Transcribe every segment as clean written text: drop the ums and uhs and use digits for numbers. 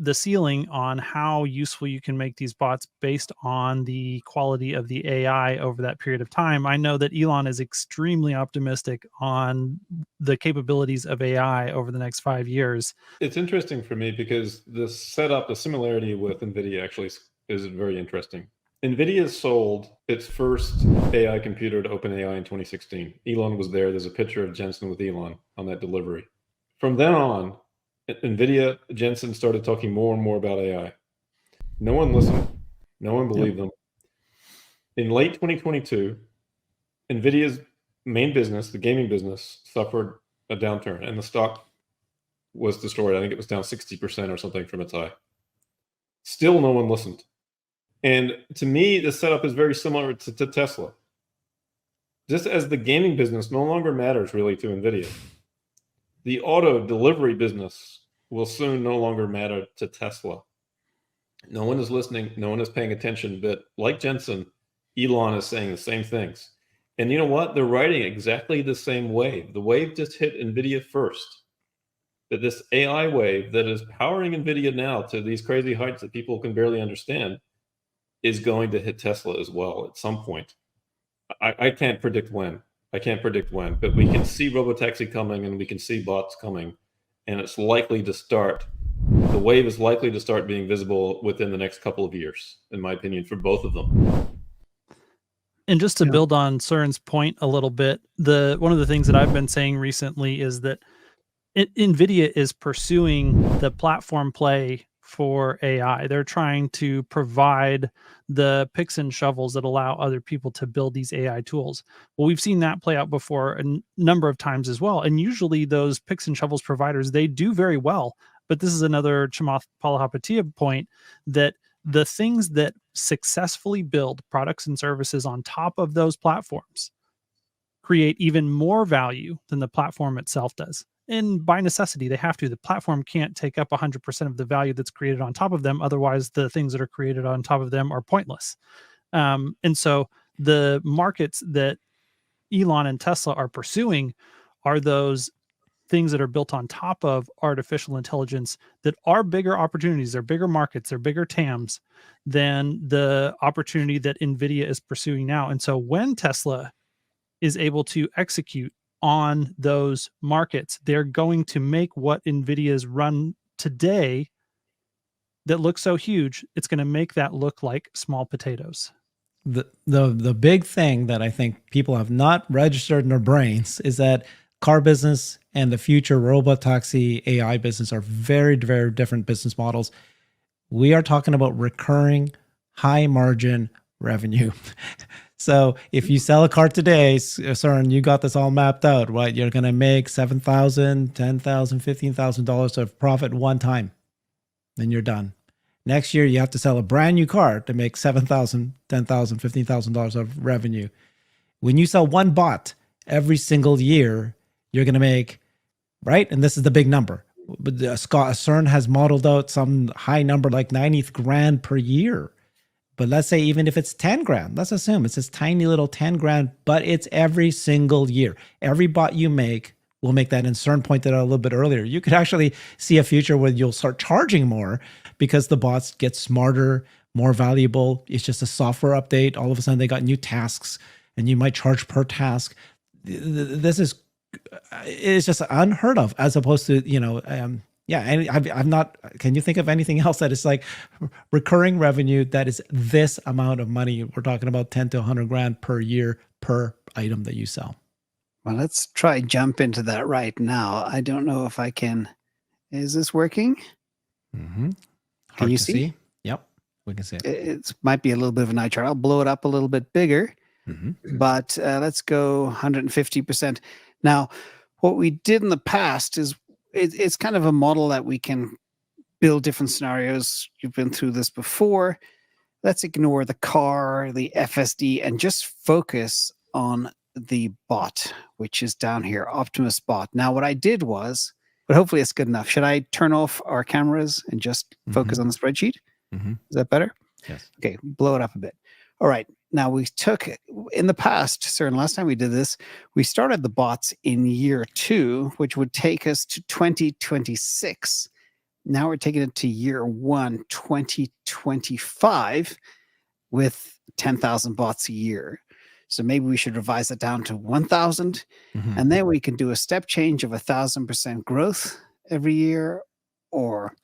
the ceiling on how useful you can make these bots based on the quality of the AI over that period of time. I know that Elon is extremely optimistic on the capabilities of AI over the next 5 years. It's interesting for me because the setup, the similarity with NVIDIA actually is very interesting. NVIDIA sold its first AI computer to OpenAI in 2016. Elon was there. There's a picture of Jensen with Elon on that delivery. From then on, NVIDIA, Jensen started talking more and more about AI. No one listened. No one believed them. In late 2022, NVIDIA's main business, the gaming business, suffered a downturn, and the stock was destroyed. I think it was down 60% or something from its high. Still, no one listened. And to me, the setup is very similar to Tesla. Just as the gaming business no longer matters really to NVIDIA, the auto delivery business will soon no longer matter to Tesla. No one is listening. No one is paying attention. But like Jensen, Elon is saying the same things. And you know what? They're riding exactly the same wave. The wave just hit NVIDIA first. That this AI wave that is powering NVIDIA now to these crazy heights that people can barely understand is going to hit Tesla as well at some point. I can't predict when. But we can see robotaxi coming and we can see bots coming. And it's likely to start. The wave is likely to start being visible within the next couple of years, in my opinion, for both of them. And just to build on Cern's point a little bit, one of the things that I've been saying recently is that NVIDIA is pursuing the platform play for AI. They're trying to provide the picks and shovels that allow other people to build these AI tools. Well, we've seen that play out before a number of times as well. And usually those picks and shovels providers, they do very well. But this is another Chamath Palihapitiya point, that the things that successfully build products and services on top of those platforms create even more value than the platform itself does. And by necessity, they have to. The platform can't take up 100% of the value that's created on top of them. Otherwise, the things that are created on top of them are pointless. And so the markets that Elon and Tesla are pursuing are those things that are built on top of artificial intelligence that are bigger opportunities, they're bigger markets, they're bigger TAMs than the opportunity that NVIDIA is pursuing now. And so when Tesla is able to execute on those markets, they're going to make what NVIDIA's run today that looks so huge, it's going to make that look like small potatoes. The big thing that I think people have not registered in their brains is that car business and the future robotaxi AI business are very, very different business models. We are talking about recurring, high margin revenue. So if you sell a car today, Cern, you got this all mapped out, right? You're going to make $7,000, $10,000, $15,000 of profit one time. Then you're done. Next year, you have to sell a brand new car to make $7,000, $10,000, $15,000 of revenue. When you sell one bot every single year, you're going to make, right? And this is the big number. But Cern has modeled out some high number, like 90 grand per year. But let's say even if it's 10 grand, let's assume it's this tiny little 10 grand, but it's every single year. Every bot you make will make that. And Cern pointed out a little bit earlier, you could actually see a future where you'll start charging more because the bots get smarter, more valuable. It's just a software update. All of a sudden they got new tasks and you might charge per task. This is, it's just unheard of, as opposed to, yeah, and I'm not, can you think of anything else that is like recurring revenue that is this amount of money? We're talking about 10 to 100 grand per year per item that you sell. Well, let's try jump into that right now. I don't know if I can. Is this working? Mm-hmm. Can you see? Yep, we can see it. It might be a little bit of an eye chart. I'll blow it up a little bit bigger, but let's go 150%. Now, what we did in the past is it's kind of a model that we can build different scenarios. You've been through this before. Let's ignore the car, the FSD, and just focus on the bot, which is down here, Optimus bot. Now, what I did was, but hopefully it's good enough. Should I turn off our cameras and just focus on the spreadsheet? Is that better? Yes. Okay, blow it up a bit. All right. Now we took, in the past, Cern, last time we did this, we started the bots in year 2, which would take us to 2026. Now we're taking it to year one, 2025, with 10,000 bots a year. So maybe we should revise it down to 1,000, and then we can do a step change of 1,000% growth every year, or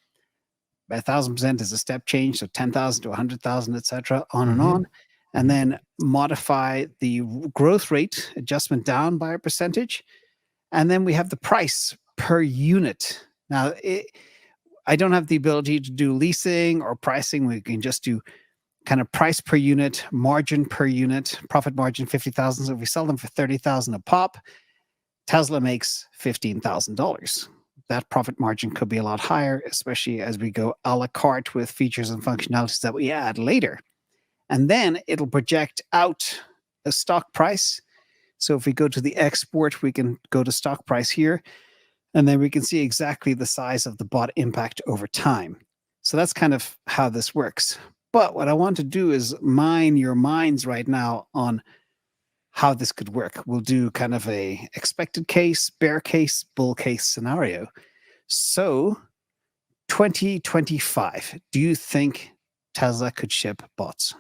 1,000% is a step change, so 10,000 to 100,000, etc., on and on, and then modify the growth rate adjustment down by a percentage, and then we have the price per unit. Now, I don't have the ability to do leasing or pricing. We can just do kind of price per unit, margin per unit, profit margin 50,000. So if we sell them for 30,000 a pop, Tesla makes $15,000. That profit margin could be a lot higher, especially as we go a la carte with features and functionalities that we add later. And then it'll project out a stock price. So if we go to the export, we can go to stock price here, and then we can see exactly the size of the bot impact over time. So that's kind of how this works. But what I want to do is mine your minds right now on how this could work. We'll do kind of a expected case, bear case, bull case scenario. So 2025, do you think Tesla could ship bots?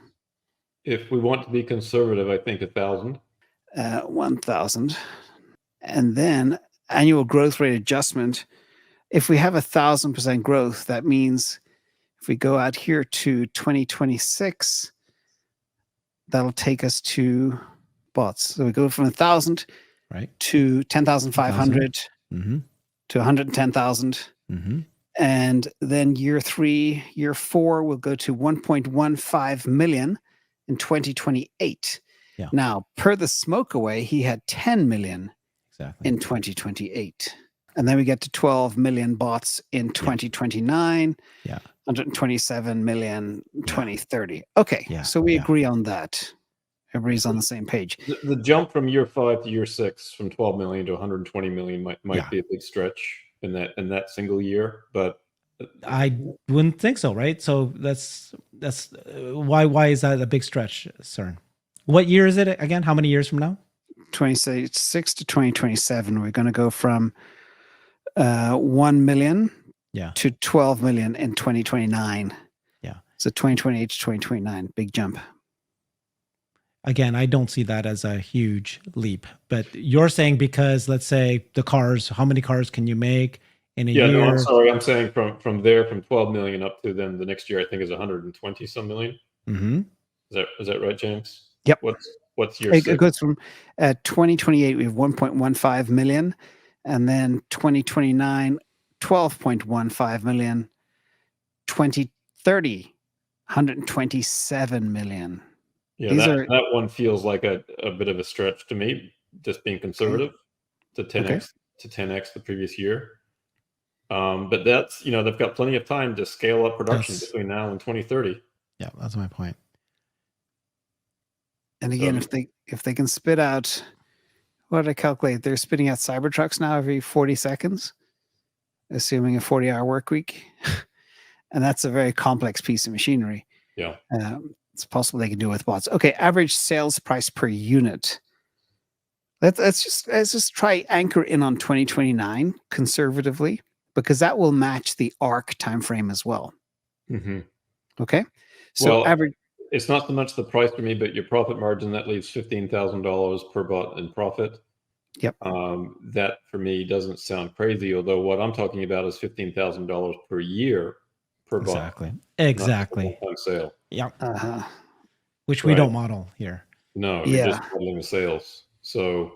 If we want to be conservative, I think 1,000. 1,000. And then annual growth rate adjustment. If we have 1,000% growth, that means if we go out here to 2026, that'll take us to bots. So we go from 1,000 to 10,500 to 110,000. And then year 3, year 4, we'll go to 1.15 million in 2028. Yeah. Now, per the smoke away, he had 10 million in 2028. And then we get to 12 million bots in 2029. 127 million 2030. Okay, so we agree on that. Everybody's on the same page. The jump from year 5 to year 6 from 12 million to 120 million might be a big stretch in that single year, but I wouldn't think so, right? So that's why is that a big stretch, Cern? What year is it again? How many years from now? 26 to 2027. We're going to go from 1 million to 12 million in 2029. So 2028 to 2029, big jump. Again, I don't see that as a huge leap, but you're saying because, let's say, the cars, how many cars can you make in a year? No, I'm sorry. I'm saying from 12 million up to then the next year, I think is 120 some million. Is that right, James? Yep. What's your? It goes from 2028, we have 1.15 million, and then 2029, 12.15 million. 2030, 127 million. Yeah, that one feels like a bit of a stretch to me, just being conservative, to 10x the previous year. But that's, they've got plenty of time to scale up production between now and 2030. Yeah, that's my point. And again, if they can spit out, what did I calculate? They're spitting out Cybertrucks now every 40 seconds, assuming a 40-hour work week. And that's a very complex piece of machinery. Yeah. It's possible they can do it with bots. Okay, average sales price per unit. Let's just try anchor in on 2029 conservatively, because that will match the ARC timeframe as well. Okay, so average. It's not so much the price for me, but your profit margin, that leaves $15,000 per bot in profit. Yep. That for me doesn't sound crazy, although what I'm talking about is $15,000 per year per bot. Exactly. On sale. Yeah. Which we don't model here. No, we're just modeling the sales. So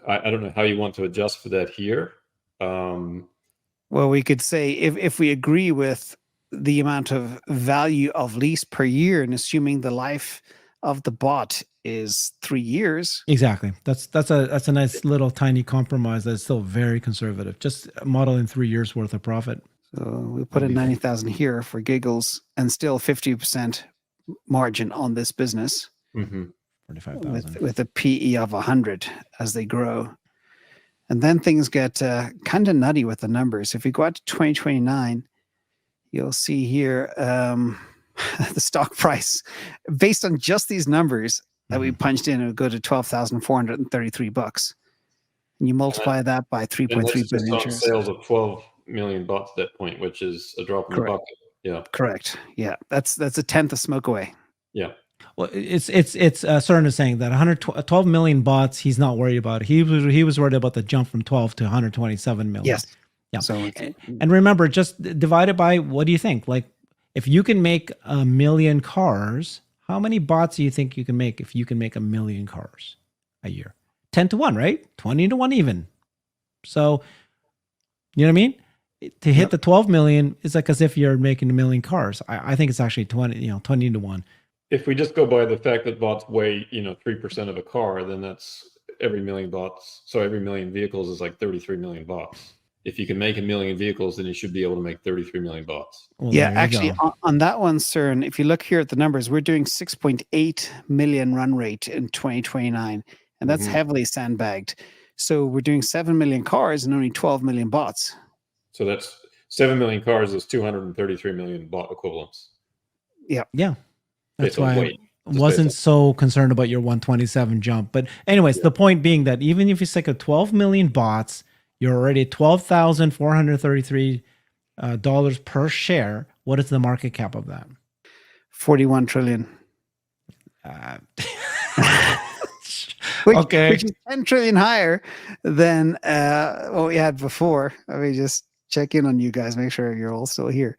I don't know how you want to adjust for that here. Well, we could say if we agree with the amount of value of lease per year, and assuming the life of the bot is 3 years. Exactly. That's a nice little tiny compromise that's still very conservative. Just modeling 3 years worth of profit. So we put in 90,000 here for giggles, and still 50% margin on this business. 45,000 with a PE of 100 as they grow. And then things get kind of nutty with the numbers. If we go out to 2029, you'll see here the stock price based on just these numbers that we punched in, it would go to $12,433. And you multiply that by 3.3 billion shares. Sales of million bots at that point, which is a drop in the Correct. bucket. Yeah. Correct. Yeah, that's a tenth of smoke away. Yeah. Well, it's Cern is saying that 112 million bots he's not worried about. He was worried about the jump from 12 to 127 million. Yes. Yeah. So And remember, just divide it by, what do you think? Like, if you can make 1 million cars, how many bots do you think you can make if you can make 1 million cars a year? 10 to 1, right? 20 to 1 even. So, you know what I mean? To hit the 12 million, it's like as if you're making 1 million cars. I think it's actually 20 to 1. If we just go by the fact that bots weigh, 3% of a car, then that's every million bots. So every million vehicles is like 33 million bots. If you can make 1 million vehicles, then you should be able to make 33 million bots. Well, yeah, there you actually, go. on that one, Cern, if you look here at the numbers, we're doing 6.8 million run rate in 2029, and that's Mhm. heavily sandbagged. So we're doing 7 million cars and only 12 million bots. So that's 7 million cars is 233 million bot equivalents. Yeah. That's Based on why I weight. Just wasn't based so concerned about your 127 jump. But anyways, the point being that even if you stick at 12 million bots, you're already at $12,433 dollars per share. What is the market cap of that? 41 trillion. Uh, Which, Okay. which is 10 trillion higher than what we had before. Let me just check in on you guys, make sure you're all still here.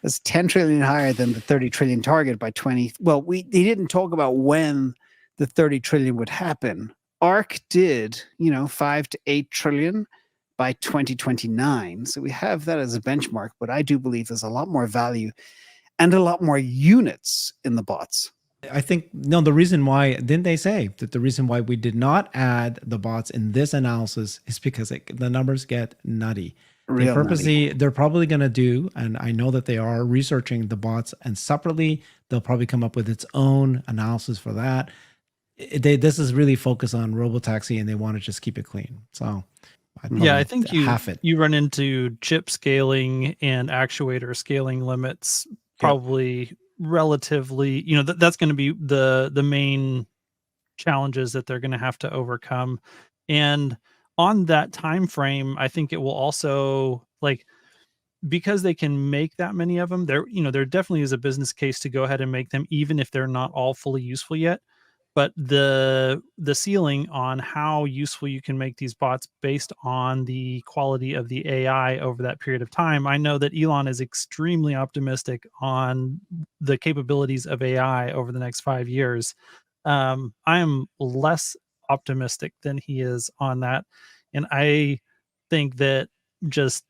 That's 10 trillion higher than the 30 trillion target by 20. Well, he didn't talk about when the 30 trillion would happen. ARK did, 5 to 8 trillion by 2029. So we have that as a benchmark, but I do believe there's a lot more value and a lot more units in the bots. I think, no, the reason why, didn't they say that the reason why we did not add the bots in this analysis is because the numbers get nutty. Real nutty. They're probably going to do, and I know that they are researching the bots, and separately, they'll probably come up with its own analysis for that. This is really focused on robotaxi, and they want to just keep it clean. So, I think half it. you run into chip scaling and actuator scaling limits probably relatively, that's going to be the main challenges that they're going to have to overcome. And on that time frame, I think it will also, like, because they can make that many of them, there definitely is a business case to go ahead and make them, even if they're not all fully useful yet. But the ceiling on how useful you can make these bots based on the quality of the AI over that period of time, I know that Elon is extremely optimistic on the capabilities of AI over the next 5 years. I am less optimistic than he is on that, and I think that, just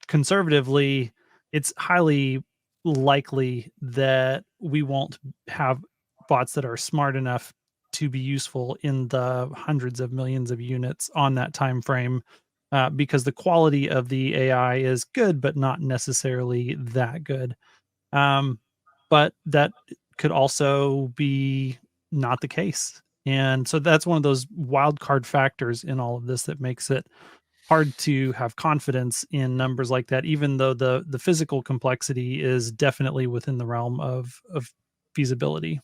conservatively, it's highly likely that we won't have bots that are smart enough to be useful in the hundreds of millions of units on that time frame, because the quality of the AI is good, but not necessarily that good. But that could also be not the case. And so that's one of those wild card factors in all of this that makes it hard to have confidence in numbers like that, even though the physical complexity is definitely within the realm of feasibility.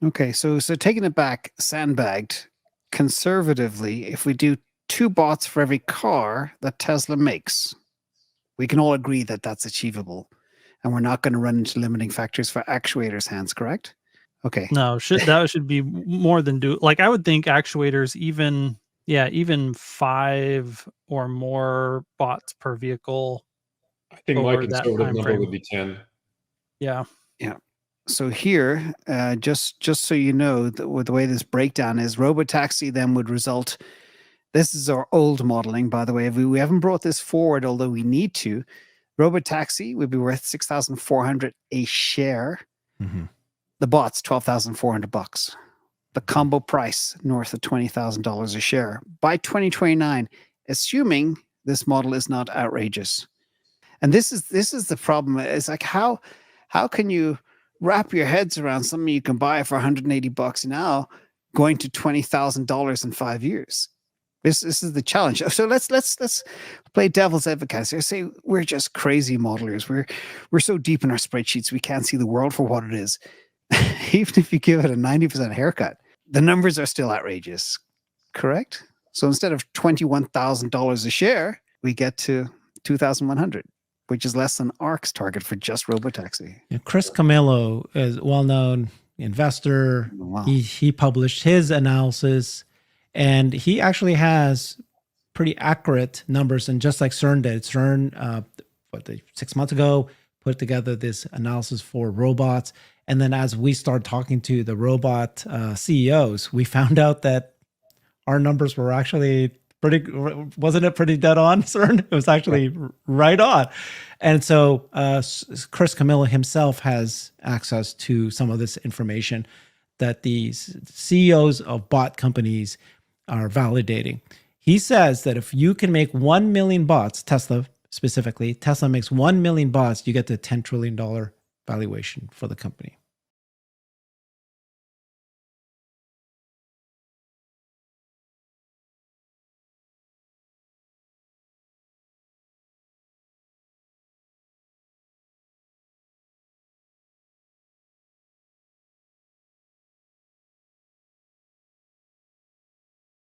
Okay, so taking it back, sandbagged, conservatively, if we do 2 bots for every car that Tesla makes, we can all agree that that's achievable, and we're not going to run into limiting factors for actuators' hands, correct? Okay. No, that should be more than like, I would think actuators, even 5 or more bots per vehicle I think my over that conservative time number frame. would be 10. Yeah. So here, just so you know, with the way this breakdown is, robotaxi then would result. This is our old modeling, by the way. We haven't brought this forward, although we need to. Robotaxi would be worth $6,400 a share. Mm-hmm. The bots, $12,400. The combo price north of $20,000 a share by 2029, assuming this model is not outrageous. And this is the problem. It's like, how can you wrap your heads around something you can buy for $180 now, going to $20,000 in 5 years? This is the challenge. So let's play devil's advocate. I say we're just crazy modelers. We're so deep in our spreadsheets we can't see the world for what it is. Even if you give it a 90% haircut, the numbers are still outrageous, correct? So instead of $21,000 a share, we get to 2,100, which is less than ARC's target for just robotaxi. Chris Camillo is a well-known investor. Wow. He published his analysis, and he actually has pretty accurate numbers. And just like CERN did, CERN, 6 months ago, put together this analysis for robots. And then as we started talking to the robot CEOs, we found out that our numbers were actually wasn't it pretty dead on, CERN? It was actually right on. And so Chris Camillo himself has access to some of this information that these CEOs of bot companies are validating. He says that if you can make 1 million bots, Tesla specifically, Tesla makes 1 million bots, you get the $10 trillion valuation for the company.